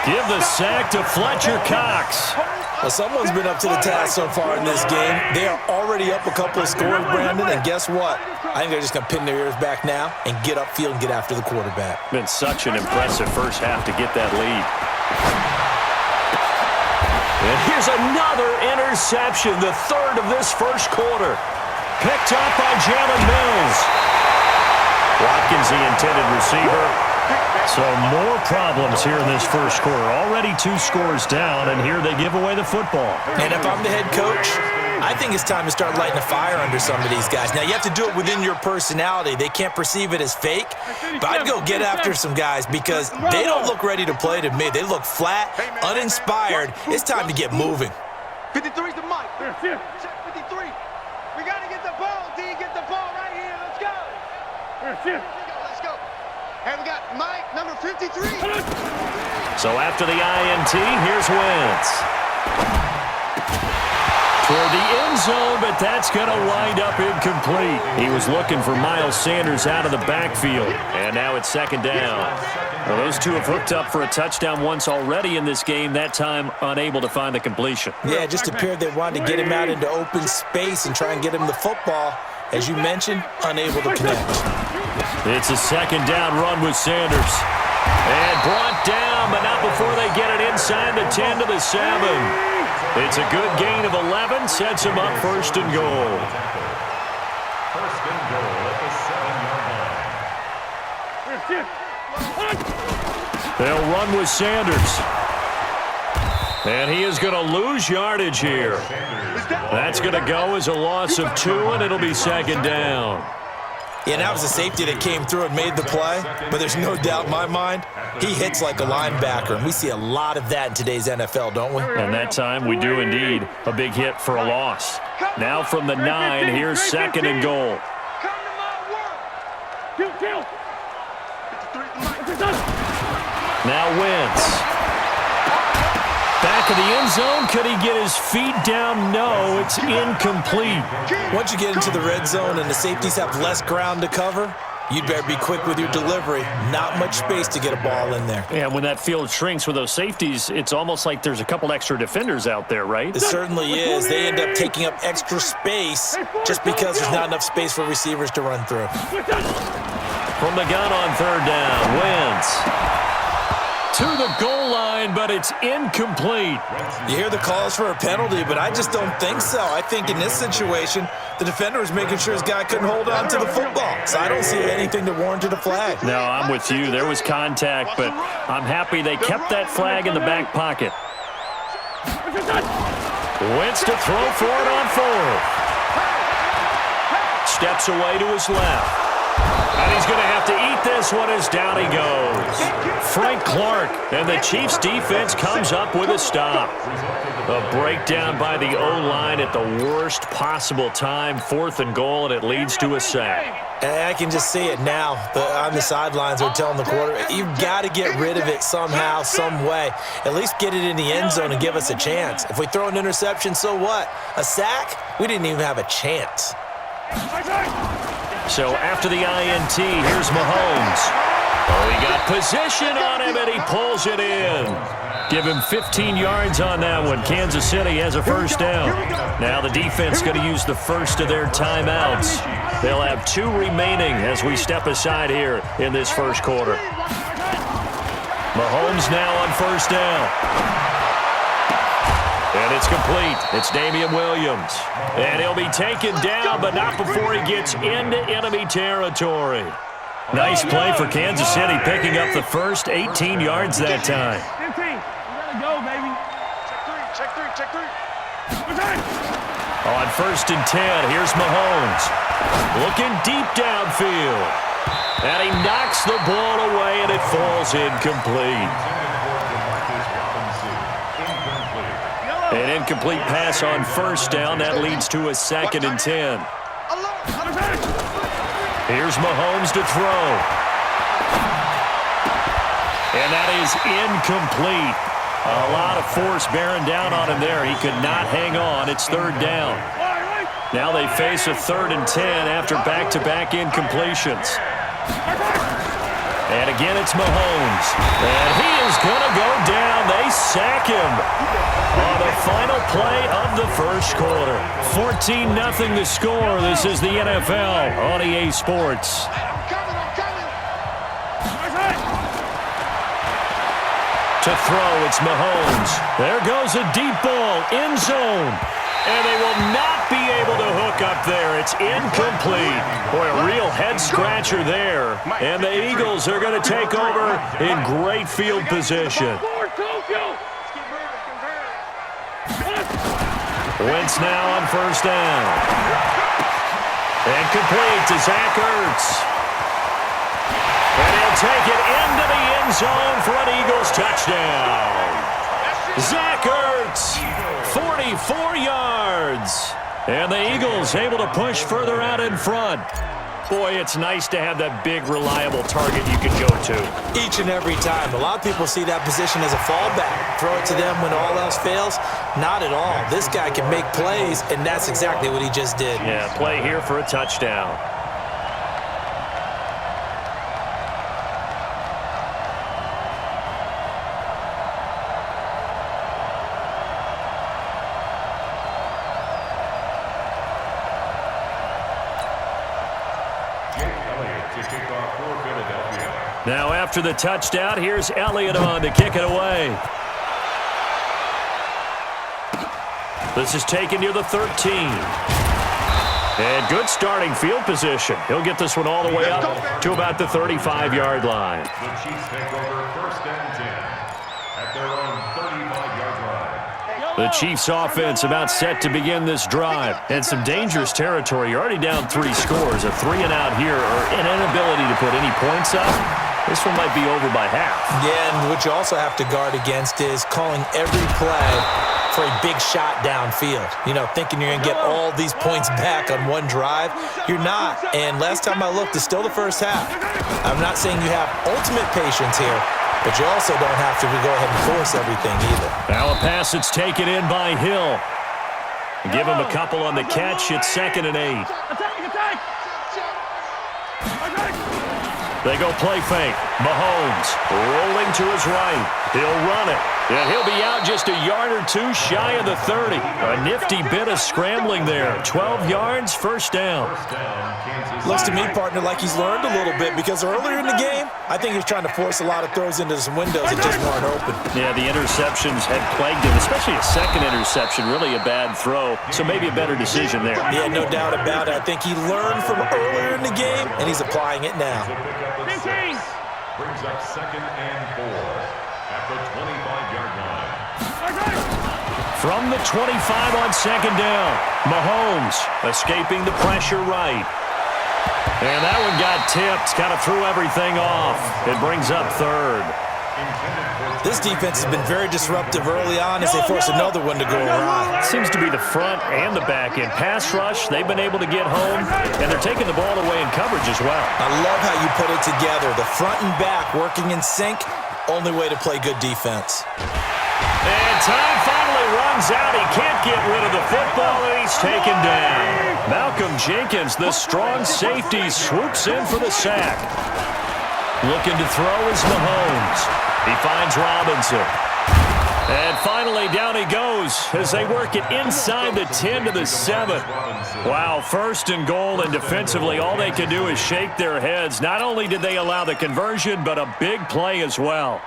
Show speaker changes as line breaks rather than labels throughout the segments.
Give the sack to Fletcher Cox.
Well, someone's been up to the task so far in this game. They are already up a couple of scores, Brandon, and guess what? I think they're just going to pin their ears back now and get upfield and get after the quarterback.
Been such an impressive first half to get that lead. And here's another interception, the third of this first quarter. Picked up by Jalen Mills. Watkins, the intended receiver. So more problems here in this first quarter. Already 2 scores down, and here they give away the football.
And if I'm the head coach, I think it's time to start lighting a fire under some of these guys. Now, you have to do it within your personality. They can't perceive it as fake, but I'd go get after some guys because they don't look ready to play to me. They look flat, uninspired. It's time to get moving.
53's the mic. Check 53. We got to get the ball, D. Get the ball right here. Let's go. Let's go. And we got Mike, number 53.
So after the INT, here's Wentz. Toward the end zone, but that's going to wind up incomplete. He was looking for Miles Sanders out of the backfield, and now it's second down. Well, those two have hooked up for a touchdown once already in this game, that time unable to find the completion.
Yeah, it just appeared they wanted to get him out into open space and try and get him the football. As you mentioned, unable to connect.
It's a second down run with Sanders. And brought down, but not before they get it inside the 10 to the 7. It's a good gain of 11, sets him up first and goal.
First and goal at the 7-yard line.
They'll run with Sanders. And he is going to lose yardage here. That's going to go as a loss of 2, and it'll be second down.
Yeah, that was a safety that came through and made the play, but there's no doubt in my mind, he hits like a linebacker, and we see a lot of that in today's NFL, don't we?
And that time we do indeed. A big hit for a loss. Now from the 9, here's second and goal. Now Wentz. Back of the end zone. Could he get his feet down? No, it's incomplete.
Once you get into the red zone and the safeties have less ground to cover, you'd better be quick with your delivery. Not much space to get a ball in there.
Yeah, when that field shrinks with those safeties, it's almost like there's a couple extra defenders out there, right?
It certainly is. They end up taking up extra space just because there's not enough space for receivers to run through.
From the gun on third down, Wentz. To the goal line, but it's incomplete.
You hear the calls for a penalty, but I just don't think so. I think in this situation, the defender was making sure his guy couldn't hold on to the football. So I don't see anything to warrant a flag.
No, I'm with you. There was contact, but I'm happy they kept that flag in the back pocket. Wentz to throw for it on 4th. Steps away to his left. And he's going to have to eat this one as down he goes. Frank Clark, and the Chiefs' defense comes up with a stop. A breakdown by the O-line at the worst possible time. 4th and goal, and it leads to a sack.
And I can just see it now. On the sidelines, they're telling the quarterback, you've got to get rid of it somehow, some way. At least get it in the end zone and give us a chance. If we throw an interception, so what? A sack? We didn't even have a chance.
So after the INT, here's Mahomes. Oh, he got position on him, and he pulls it in. Give him 15 yards on that one. Kansas City has a first down. Now the defense going to use the first of their timeouts. They'll have 2 remaining as we step aside here in this first quarter. Mahomes now on first down. And it's complete. It's Damian Williams. And he'll be taken down, but not before he gets into enemy territory. Nice play for Kansas City, picking up the first 18 yards that time.
15. We gotta go, baby. Check three.
On first and 10, here's Mahomes. Looking deep downfield. And he knocks the ball away, and it falls incomplete. An incomplete pass on first down. That leads to a second and 10. Here's Mahomes to throw. And that is incomplete. A lot of force bearing down on him there. He could not hang on. It's third down. Now they face a 3rd and 10 after back-to-back incompletions. And again, it's Mahomes. And he is going to go down sack him on the final play of the first quarter. 14-0 the score. This is the NFL on EA Sports. To throw, it's Mahomes. There goes a deep ball, end zone. And they will not be able to hook up there. It's incomplete. Boy, a real head-scratcher there. And the Eagles are going to take over in great field position. Wentz now on first down. And complete to Zach Ertz. And he'll take it into the end zone for an Eagles touchdown. Zach Ertz, 44 yards. And the Eagles able to push further out in front. Boy, it's nice to have that big, reliable target you can go to.
Each and every time. A lot of people see that position as a fallback. Throw it to them when all else fails. Not at all. This guy can make plays, and that's exactly what he just did.
Yeah, play here for a touchdown. Now after the touchdown, here's Elliott on to kick it away. This is taken near the 13. And good starting field position. He'll get this one all the way up to about the 35-yard line.
The Chiefs take over first and 10 at their own 35-yard line.
The Chiefs offense about set to begin this drive. And some dangerous territory. You're already down 3 scores. A 3-and-out here or an inability to put any points up. This one might be over by half.
Yeah, and what you also have to guard against is calling every play for a big shot downfield. You know, thinking you're going to get all these points back on one drive. You're not. And last time I looked, it's still the first half. I'm not saying you have ultimate patience here, but you also don't have to go ahead and force everything either.
Now a pass that's taken in by Hill. Give him a couple on the catch. It's 2nd and 8. They go play fake. Mahomes rolling to his right. He'll run it. And he'll be out just a yard or two shy of the 30. A nifty bit of scrambling there. 12 yards, first down.
Looks to me, partner, like he's learned a little bit because earlier in the game, I think he was trying to force a lot of throws into some windows that just weren't open.
Yeah, the interceptions had plagued him, especially a second interception, really a bad throw. So maybe a better decision there.
Yeah, no doubt about it. I think he learned from earlier in the game, and he's applying it now.
Brings up 2nd and 4 at the 25-yard line.
From the 25 on 2nd down, Mahomes escaping the pressure right. And that one got tipped, kind of threw everything off. It brings up 3rd.
This defense has been very disruptive early on as they force another one to go awry.
Seems to be the front and the back end. Pass rush, they've been able to get home, and they're taking the ball away in coverage as well.
I love how you put it together. The front and back working in sync, only way to play good defense.
And time finally runs out. He can't get rid of the football, and he's taken down. Malcolm Jenkins, the strong safety, swoops in for the sack. Looking to throw is Mahomes. He finds Robinson. And finally, down he goes as they work it inside the 10 to the 7. Wow, 1st and goal, and defensively, all they can do is shake their heads. Not only did they allow the conversion, but a big play as well.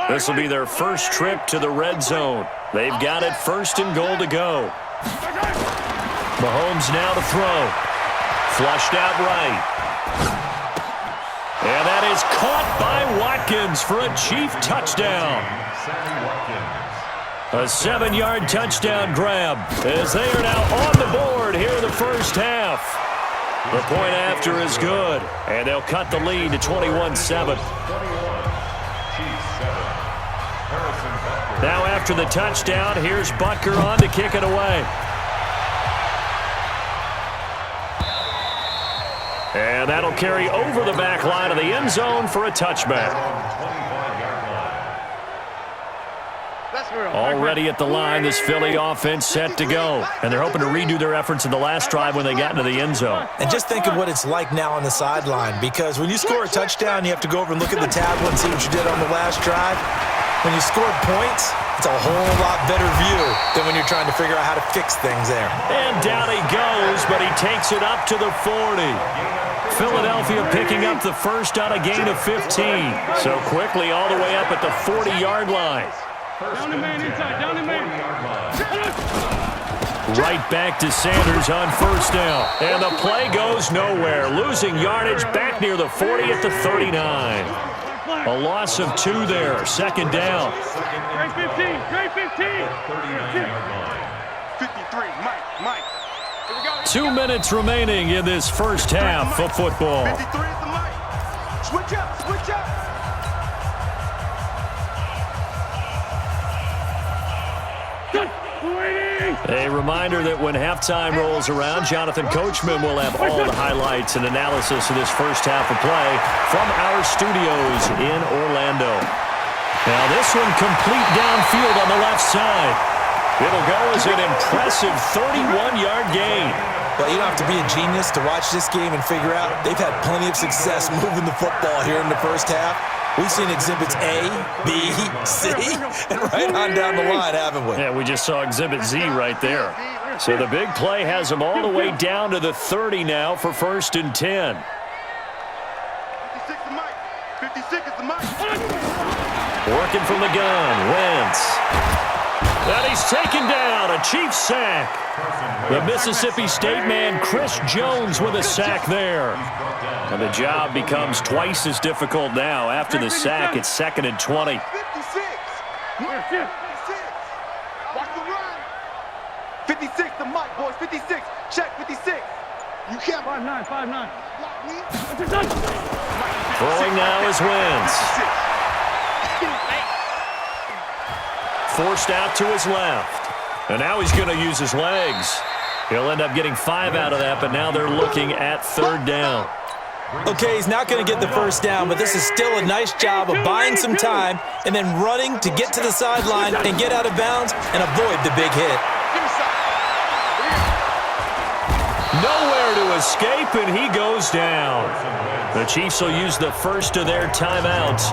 This will be their first trip to the red zone. They've got it 1st and goal to go. Mahomes now to throw. Flushed out right. And that is caught by Watkins for a Chief touchdown. A 7-yard touchdown grab as they are now on the board here in the first half. The point after is good, and they'll cut the lead to 21-7. Now after the touchdown, here's Butker on to kick it away. And that'll carry over the back line of the end zone for a touchback. Already at the line, this Philly offense set to go. And they're hoping to redo their efforts in the last drive when they got into the end zone.
And just think of what it's like now on the sideline, because when you score a touchdown, you have to go over and look at the tablet and see what you did on the last drive. When you score points, it's a whole lot better view than when you're trying to figure out how to fix things there.
And down he goes, but he takes it up to the 40. Philadelphia picking up the first on a gain of 15. So quickly all the way up at the 40-yard line.
Down the man inside, down the man.
Right back to Sanders on first down. And the play goes nowhere. Losing yardage back near the 40 at the 39. A loss of 2 there. Second down.
Great 15, great 15.
53, Mike. Here we go.
2 minutes remaining in this first half of football.
53 is the Mike. Switch up, switch up.
A reminder that when halftime rolls around, Jonathan Coachman will have all the highlights and analysis of this first half of play from our studios in Orlando. Now this one complete downfield on the left side. It'll go as an impressive 31-yard gain.
Well, you don't have to be a genius to watch this game and figure out they've had plenty of success moving the football here in the first half. We've seen exhibits A, B, C, and right on down the line, haven't we?
Yeah, we just saw exhibit Z right there. So the big play has them all the way down to the 30 now for 1st and 10.
56 is the Mike. 56 is the Mike.
Working from the gun, Wentz. And he's taken down, a Chiefs sack. The Mississippi State man, Chris Jones, with a sack there. And the job becomes twice as difficult now. After the sack, it's 2nd and 20.
56. 56. Watch the run. 56 the Mike, boys. 56. Check 56. You can't
5'9", 5'9".
block me.
Throwing now is Wentz. Forced out to his left. And now he's going to use his legs. He'll end up getting 5 out of that, but now they're looking at 3rd down.
Okay, he's not going to get the first down, but this is still a nice job of buying some time and then running to get to the sideline and get out of bounds and avoid the big hit.
Nowhere to escape, and he goes down. The Chiefs will use the first of their timeouts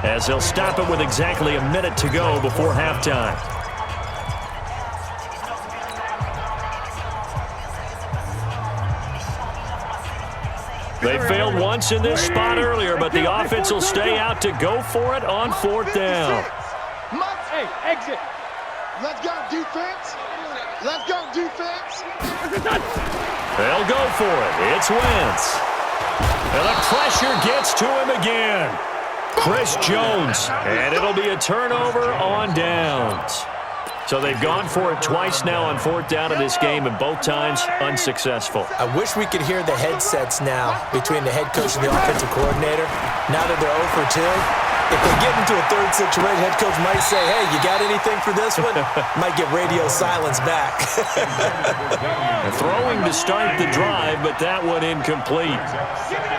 as they'll stop it with exactly a minute to go before halftime. They failed once in this spot earlier, but the offense will stay out to go for it on 4th down.
Hey, exit.
Let's go, defense. Let's go, defense.
They'll go for it. It's Wentz. And the pressure gets to him again. Chris Jones. And it'll be a turnover on downs. So they've gone for it twice now on 4th down in this game, and both times unsuccessful.
I wish we could hear the headsets now between the head coach and the offensive coordinator. Now that they're 0 for 2, if they get into a third situation, head coach might say, hey, you got anything for this one? Might get radio silence back.
Throwing to start the drive, but that one incomplete.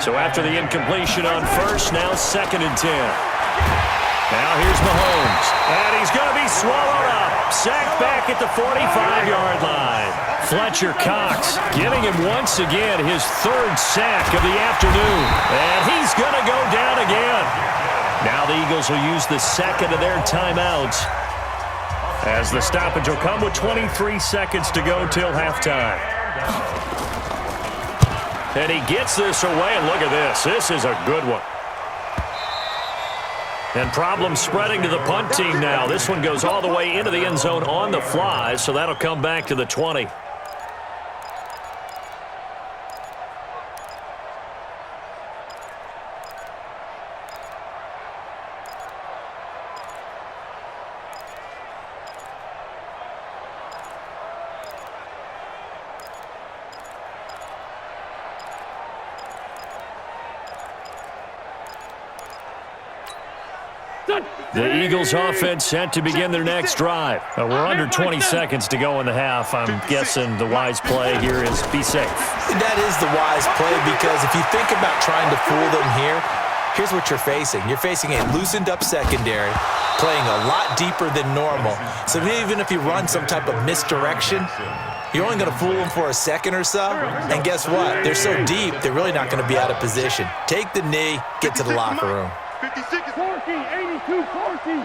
So after the incompletion on first, now 2nd and 10. Now here's Mahomes, and he's going to be swallowed up. Sacked back at the 45-yard line. Fletcher Cox giving him once again his 3rd sack of the afternoon. And he's going to go down again. Now the Eagles will use the 2nd of their timeouts as the stoppage will come with 23 seconds to go till halftime. And he gets this away, and look at this. This is a good one. And problems spreading to the punt team now. This one goes all the way into the end zone on the fly, so that'll come back to the 20. The Eagles offense set to begin their next drive. We're under 20 seconds to go in the half. I'm guessing the wise play here is be safe.
That is the wise play, because if you think about trying to fool them here, here's what you're facing. You're facing a loosened up secondary, playing a lot deeper than normal. So even if you run some type of misdirection, you're only going to fool them for a second or so. And guess what? They're so deep, they're really not going to be out of position. Take the knee, get to the locker room.
56 is
14, 82, 14.